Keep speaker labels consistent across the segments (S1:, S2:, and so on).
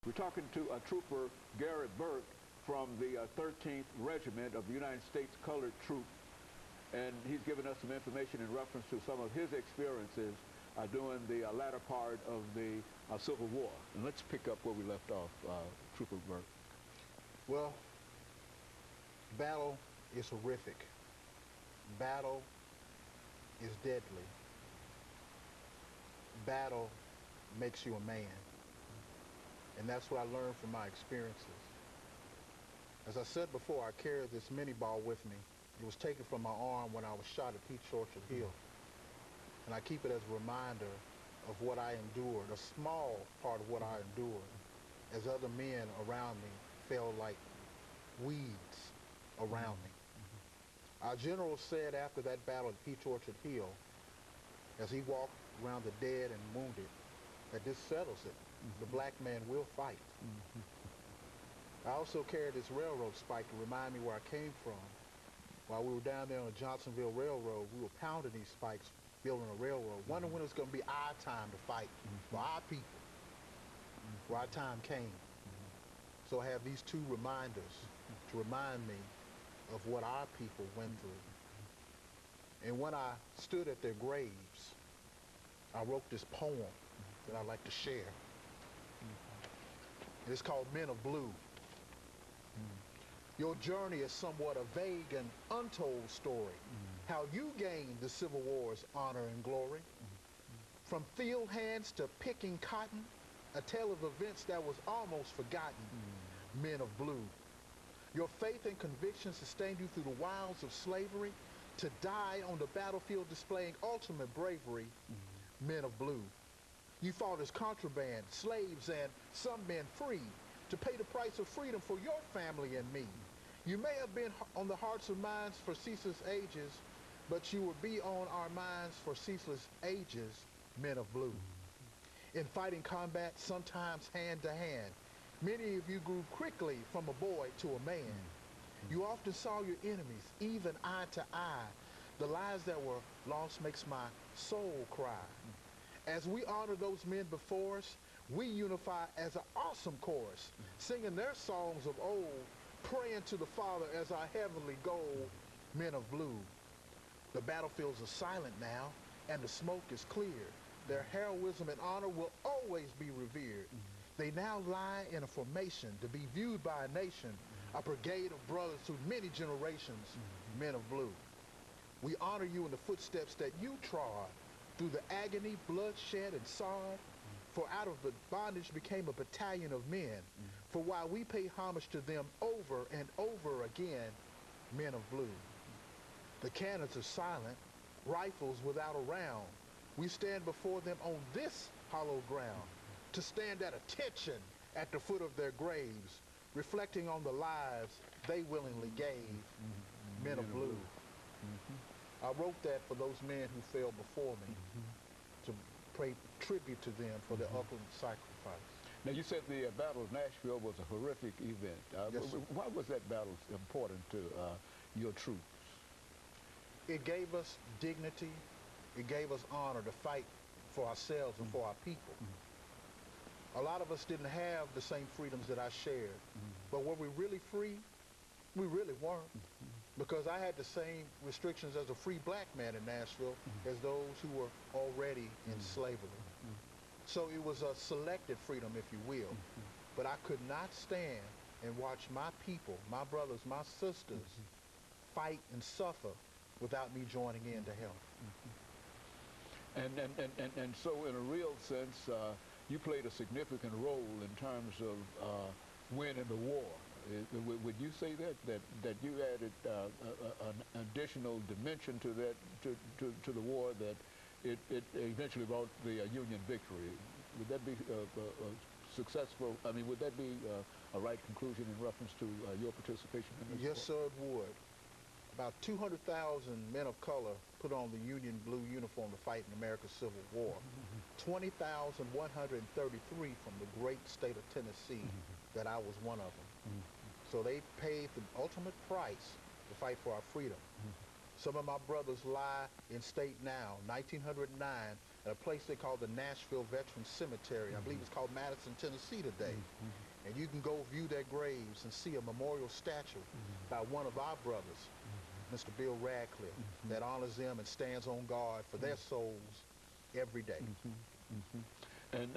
S1: We're talking to Trooper GBurke from the 13th Regiment of the United States Colored Troops, and he's given us some information in reference to some of his experiences during the latter part of the Civil War. And let's pick up where we left off, Trooper Burke.
S2: Well, battle is horrific. Battle is deadly. Battle makes you a man. And that's what I learned from my experiences. As I said before, I carried this mini ball with me. It was taken from my arm when I was shot at Peach Orchard Hill. And I keep it as a reminder of what I endured, a small part of what I endured, as other men around me felt like weeds around me. Our general said after that battle at Peach Orchard Hill, as he walked around the dead and wounded, that this settles it. The black man will fight. I also carried this railroad spike to remind me where I came from. While we were down there on the Johnsonville Railroad, we were pounding these spikes, building a railroad, wondering when it was going to be our time to fight for our people, where our time came. So I have these two reminders to remind me of what our people went through. And when I stood at their graves, I wrote this poem that I'd like to share. And it's called Men of Blue. Your journey is somewhat a vague and untold story. How you gained the Civil War's honor and glory. From field hands to picking cotton, a tale of events that was almost forgotten. Men of Blue. Your faith and conviction sustained you through the wilds of slavery, to die on the battlefield displaying ultimate bravery. Men of Blue. You fought as contraband, slaves, and some men free, to pay the price of freedom for your family and me. You may have been on the hearts and minds for ceaseless ages, but you will be on our minds for ceaseless ages, men of blue. In fighting combat, sometimes hand to hand, many of you grew quickly from a boy to a man. You often saw your enemies, even eye to eye. The lives that were lost makes my soul cry. As we honor those men before us, we unify as an awesome chorus, singing their songs of old, praying to the Father as our heavenly goal, men of blue. The battlefields are silent now, and the smoke is clear. Their heroism and honor will always be revered. They now lie in a formation to be viewed by a nation, a brigade of brothers through many generations, men of blue. We honor you in the footsteps that you trod, through the agony, bloodshed, and sod, for out of the bondage became a battalion of men. For while we pay homage to them over and over again, men of blue. The cannons are silent, rifles without a round. We stand before them on this hollow ground, to stand at attention at the foot of their graves, reflecting on the lives they willingly gave, men of blue. I wrote that for those men who fell before me, to pay tribute to them for their ultimate sacrifice.
S1: Now, you said the Battle of Nashville was a horrific event.
S2: Yes,
S1: why was that battle important to your troops?
S2: It gave us dignity. It gave us honor to fight for ourselves and for our people. A lot of us didn't have the same freedoms that I shared. But were we really free? We really weren't. Because I had the same restrictions as a free black man in Nashville as those who were already in slavery. So it was a selected freedom, if you will. But I could not stand and watch my people, my brothers, my sisters, fight and suffer without me joining in to help.
S1: And so in a real sense, you played a significant role in terms of winning the war. Would you say that you added an additional dimension to that to the war, that it eventually brought the Union victory? Would that be successful? I mean, would that be a right conclusion in reference to your participation in this war?
S2: Yes, sir, it would. About 200,000 men of color put on the Union blue uniform to fight in America's Civil War. 20,133 from the great state of Tennessee, that I was one of them. So they paid the ultimate price to fight for our freedom. Some of my brothers lie in state now. 1909, at a place they call the Nashville Veterans Cemetery. I believe it's called Madison, Tennessee today. And you can go view their graves and see a memorial statue by one of our brothers, Mr. Bill Radcliffe, that honors them and stands on guard for their souls every day.
S1: And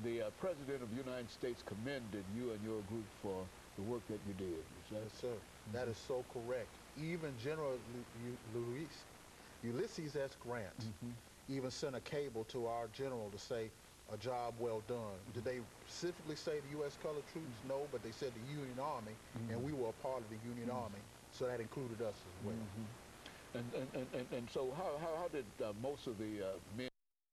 S1: the President of the United States commended you and your group for the work that you did.
S2: Yes, sir. That is so correct. Even General Ulysses S. Grant even sent a cable to our general to say, a job well done. Did they specifically say the U.S. colored troops? No, but they said the Union Army, and we were a part of the Union Army, so that included us as well.
S1: And so how did most of the men